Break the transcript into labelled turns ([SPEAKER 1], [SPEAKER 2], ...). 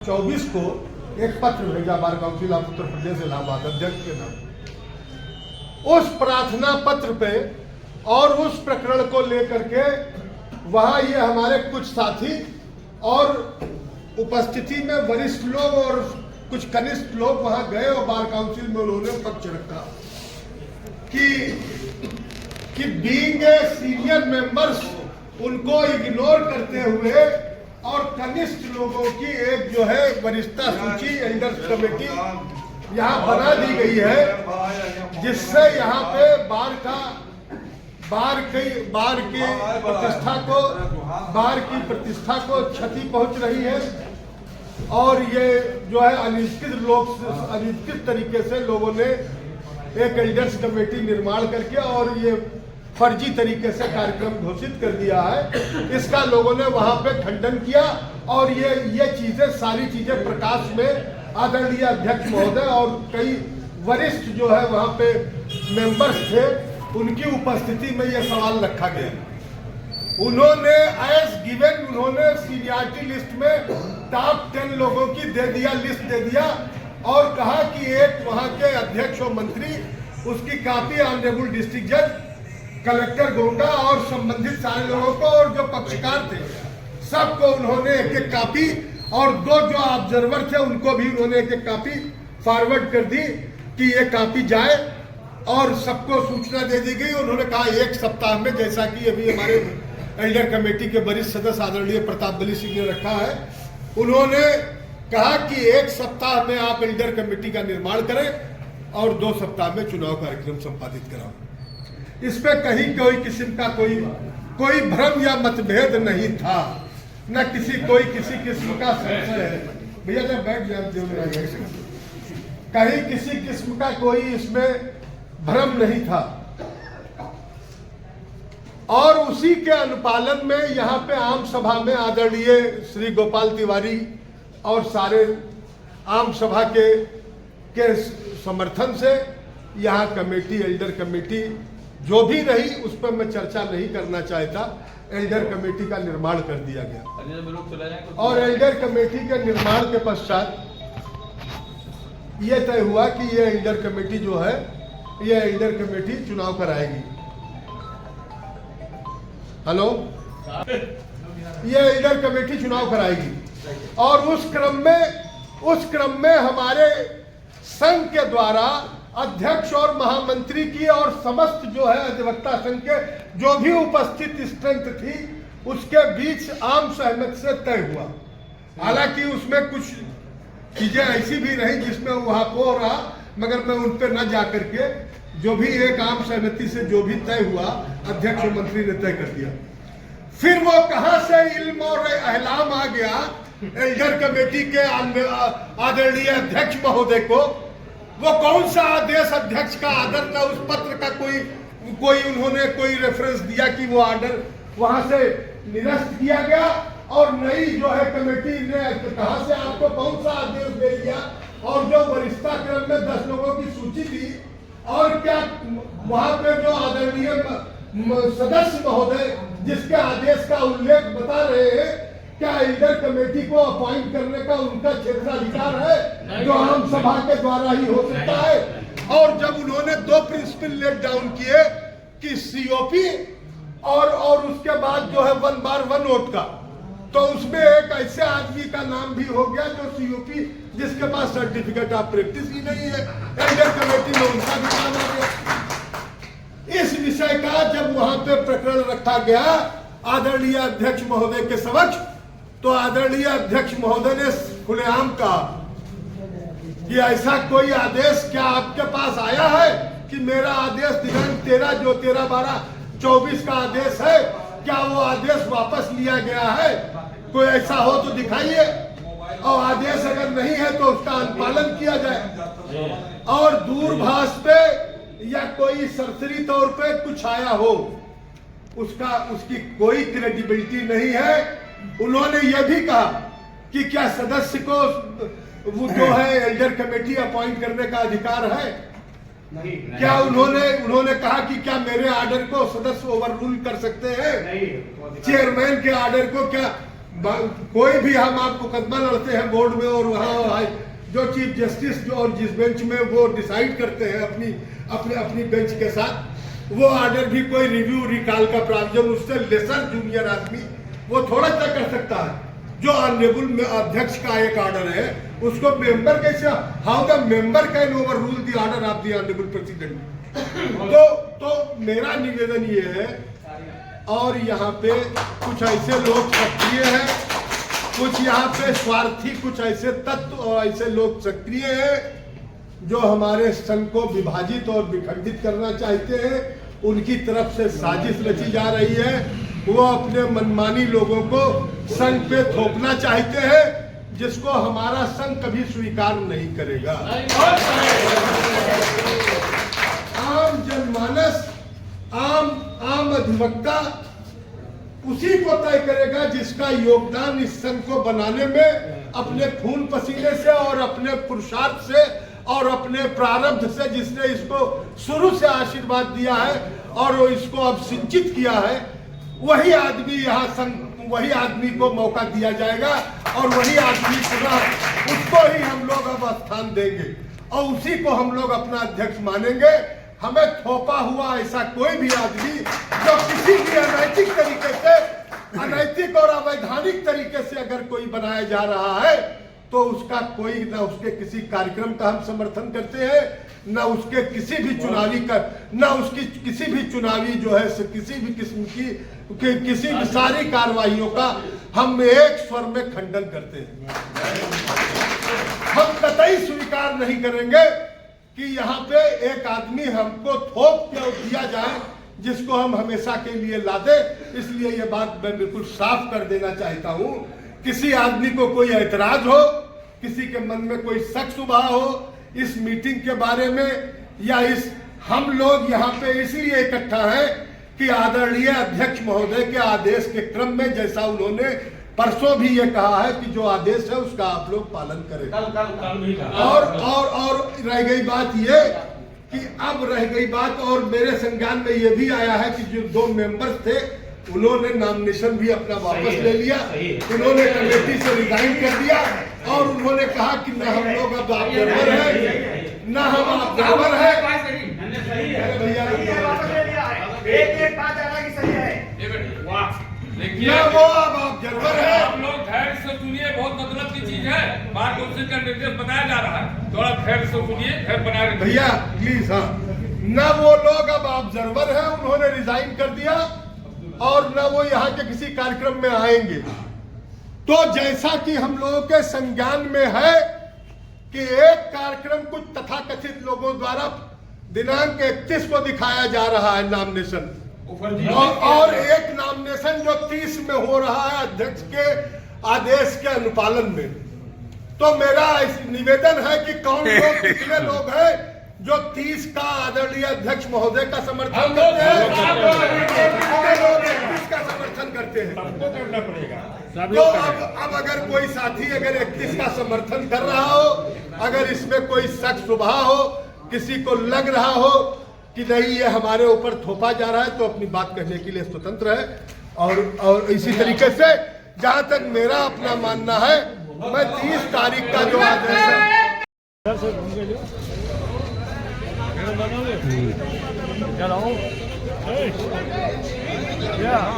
[SPEAKER 1] 24 को एक पत्र भेजा bar council of Uttar Pradesh Allahabad अध्यक्ष के नाम। उस प्रार्थना पत्र पे और उस प्रकरण को लेकर के वहां ये हमारे कुछ साथी और उपस्थिति में वरिष्ठ लोग और कुछ कनिष्ठ लोग वहां गए और बार काउंसिल में उन्होंने पक्ष रखा कि बीइंग ए सीनियर मेंबर्स उनको इग्नोर करते हुए और कनिष्ठ लोगों की एक जो है वरिष्ठता सूची एल्डर्स कमेटी यहाँ बना दी गई है, जिससे यहाँ पे बार की प्रतिष्ठा को क्षति पहुंच रही है और ये जो है अनिश्चित तरीके से लोगों ने एक एल्डर्स कमेटी निर्माण करके और ये फर्जी तरीके से कार्यक्रम घोषित कर दिया है। इसका लोगों ने वहां पे खंडन किया और ये चीजें सारी चीजें प्रकाश में आदरणीय अध्यक्ष महोदय और कई वरिष्ठ जो है वहां पे मेंबर्स थे, उनकी उपस्थिति में ये सवाल रखा गया। उन्होंने उन्होंने सीनियरिटी लिस्ट में टॉप 10 लोगों की लिस्ट दे दिया और कहा कि एक वहां के अध्यक्ष और मंत्री उसकी कॉपी ऑनरेबल डिस्ट्रिक्ट जज कलेक्टर गोंडा और संबंधित सारे लोगों को और जो पक्षकार थे सबको उन्होंने एक कॉपी और दो जो ऑब्जर्वर थे उनको भी उन्होंने एक कॉपी फॉरवर्ड कर दी कि ये कॉपी जाए और सबको सूचना दे दी गई। उन्होंने कहा एक सप्ताह में, जैसा कि अभी हमारे एल्डर कमेटी के वरिष्ठ सदस्य आदरणीय प्रताप बली सिंह ने रखा है, उन्होंने कहा कि एक सप्ताह में आप एल्डर कमेटी का निर्माण करें और 2 सप्ताह में चुनाव कार्यक्रम संपादित कराओ। इस पे कहीं कोई किस्म का कोई भ्रम या मतभेद नहीं था, न कोई किसी किस्म का संशय है। भैया जब बैठ जाते कहीं किसी किस्म का कोई इसमें भ्रम नहीं था और उसी के अनुपालन में यहाँ पे आम सभा में आदरणीय श्री गोपाल तिवारी और सारे आम सभा के समर्थन से यहाँ कमेटी एल्डर कमेटी जो भी रही उस पर मैं चर्चा नहीं करना चाहता, एल्डर कमेटी का निर्माण कर दिया गया और एल्डर कमेटी के निर्माण के पश्चात ये तय हुआ कि ये एल्डर कमेटी जो है ये एल्डर कमेटी चुनाव कराएगी। हेलो, ये एल्डर कमेटी चुनाव कराएगी और उस क्रम में हमारे संघ के द्वारा अध्यक्ष और महामंत्री की और समस्त जो है अधिवक्ता संघ के जो भी उपस्थित स्ट्रेंथ थी उसके बीच आम सहमति से तय हुआ। हालांकि उसमें कुछ चीजें ऐसी भी रही जिसमें वहां को रहा, मगर मैं उन पर न जाकर के जो भी एक आम सहमति से जो भी तय हुआ अध्यक्ष और मंत्री ने तय कर दिया। फिर वो कहां से इल्म और एहलाम आ गया एल्डर कमेटी के आदरणीय अध्यक्ष महोदय को, वो कौन सा आदेश अध्यक्ष का आदर था, उस पत्र का कोई उन्होंने कोई रेफरेंस दिया कि वो आर्डर वहां से निरस्त किया गया और नई जो है कमेटी ने कहां से आपको कौन सा आदेश दे दिया और जो वरिष्ठता क्रम में 10 लोगों की सूची थी और क्या वहां पे जो आदरणीय सदस्य महोदय जिसके आदेश का उल्लेख बता रहे हैं, क्या एल्डर कमेटी को अपॉइंट करने का उनका क्षेत्राधिकार है जो आम सभा के द्वारा ही हो सकता है। और जब उन्होंने 2 प्रिंसिपल लेट डाउन किए कि सीओपी और उसके बाद जो है 1/1 वोट का, तो उसमें एक ऐसे आदमी का नाम भी हो गया जो सीओपी जिसके पास सर्टिफिकेट ऑफ प्रैक्टिस ही नहीं है, एल्डर कमेटी में उनका भी नाम आ गया। इस विषय का जब वहां पे प्रकरण रखा गया आदरणीय अध्यक्ष महोदय के समक्ष, तो आदरणीय अध्यक्ष महोदय ने खुलेआम कहा कि ऐसा कोई आदेश क्या आपके पास आया है कि मेरा आदेश दिनांक 13/12/24 का आदेश है, क्या वो आदेश वापस लिया गया है? कोई ऐसा हो तो दिखाइए और आदेश अगर नहीं है तो उसका अनुपालन किया जाए। और दूरभाष पे या कोई सरसरी तौर पे कुछ आया हो उसकी कोई क्रेडिबिलिटी नहीं है। उन्होंने यह भी कहा कि क्या सदस्य को वो जो है एल्डर कमेटी अपॉइंट करने का अधिकार है? नहीं। क्या उन्होंने कहा कि क्या मेरे ऑर्डर को सदस्य ओवररूल कर सकते हैं? चेयरमैन के ऑर्डर को क्या कोई भी हम आप मुकदमा लड़ते हैं बोर्ड में और वहाँ जो चीफ जस्टिस जो और जिस बेंच में वो डिसाइड करते हैं अपनी बेंच के साथ, वो ऑर्डर भी कोई रिव्यू रिकॉल का प्रावधान उससे लेसर जूनियर आदमी वो थोड़ा सा कर सकता है। जो ऑनरेबल में अध्यक्ष का एक ऑर्डर है उसको मेंबर कैसे, how the member can over rule the order of the honourable president. तो मेरा निवेदन ये है, और यहाँ पे कुछ ऐसे लोग सक्रिय हैं, कुछ यहाँ पे स्वार्थी, कुछ ऐसे तत्व और ऐसे लोग सक्रिय हैं जो हमारे संघ को विभाजित और विखंडित करना चाहते हैं। उनकी तरफ से साजिश रची जा रही है, वो अपने मनमानी लोगों को संघ पे थोपना चाहते हैं, जिसको हमारा संघ कभी स्वीकार नहीं करेगा। आम जनमानस, आम अधिवक्ता उसी को तय करेगा जिसका योगदान इस संघ को बनाने में अपने खून पसीने से और अपने पुरुषार्थ से और अपने प्रारब्ध से, जिसने इसको शुरू से आशीर्वाद दिया है और वो इसको अब सिंचित किया है, वही आदमी यहाँ संघ, वही आदमी को मौका दिया जाएगा और वही आदमी पुनः उसको ही हम लोग अब स्थान देंगे और उसी को हम लोग अपना अध्यक्ष मानेंगे। हमें थोपा हुआ ऐसा कोई भी आदमी जो किसी भी अनैतिक तरीके से, अनैतिक और अवैधानिक तरीके से अगर कोई बनाया जा रहा है तो उसका कोई ना उसके किसी कार्यक्रम का हम समर्थन करते हैं, ना उसके किसी भी चुनावी का, ना उसकी किसी भी चुनावी जो है किसी भी किस्म की किसी भी सारी कार्रवाइयों का हम एक स्वर में खंडन करते हैं। हम कतई स्वीकार नहीं करेंगे कि यहाँ पे एक आदमी हमको थोप के दिया जाए जिसको हम हमेशा के लिए ला दे। इसलिए ये बात मैं बिल्कुल साफ कर देना चाहता हूँ, किसी आदमी को कोई ऐतराज हो, किसी के मन में कोई शक शुबा हो इस मीटिंग के बारे में, या इस हम लोग यहाँ पे इसलिए इकट्ठा हैं कि आदरणीय अध्यक्ष महोदय के आदेश के क्रम में, जैसा उन्होंने परसों भी ये कहा है कि जो आदेश है उसका आप लोग पालन करें। और रह गई बात ये कि अब रह गई बात, और मेरे संज्ञान में ये भी आया है कि जो 2 मेंबर्स थे उन्होंने नॉमिनेशन भी अपना वापस ले लिया, उन्होंने कमेटी से रिजाइन कर दिया और उन्होंने कहा कि न हम लोग अब ऑब्जर्वर है, न हम ऑब्जर्वर है।
[SPEAKER 2] एक बात है कि सही है,
[SPEAKER 1] देखिए वो अब ऑब्जर्वर है।
[SPEAKER 3] आप लोग धैर्य से सुनिए, बहुत मतलब की चीज है, बार काउंसिल का निर्देश बताया जा रहा है, थोड़ा धैर्य से सुनिए, धैर्य बनाए रखिए
[SPEAKER 1] भैया प्लीज। हाँ, न वो लोग अब ऑब्जर्वर है, उन्होंने रिजाइन कर दिया और न वो यहाँ के किसी कार्यक्रम में आएंगे। तो जैसा कि हम लोगों के संज्ञान में है कि एक कार्यक्रम कुछ तथाकथित लोगों द्वारा दिनांक 31 को दिखाया जा रहा है नॉमिनेशन, और एक नॉमिनेशन जो 30 में हो रहा है अध्यक्ष के आदेश के अनुपालन में। तो मेरा निवेदन है कि कौन लोग, कितने लोग हैं जो 30 का आदरणीय अध्यक्ष महोदय का समर्थन करते हैं, कितने लोग 31 का समर्थन करते हैं।
[SPEAKER 3] करना पड़ेगा।
[SPEAKER 1] तो अब अगर कोई साथी अगर 31 का समर्थन कर रहा हो, अगर इसमें कोई शक शुबा हो, किसी को लग रहा हो कि नहीं ये हमारे ऊपर थोपा जा रहा है, तो अपनी बात कहने के लिए स्वतंत्र है। और इसी तरीके से जहां तक मेरा अपना मानना है, मैं 30 तारीख का जो आदेश है
[SPEAKER 4] Yeah.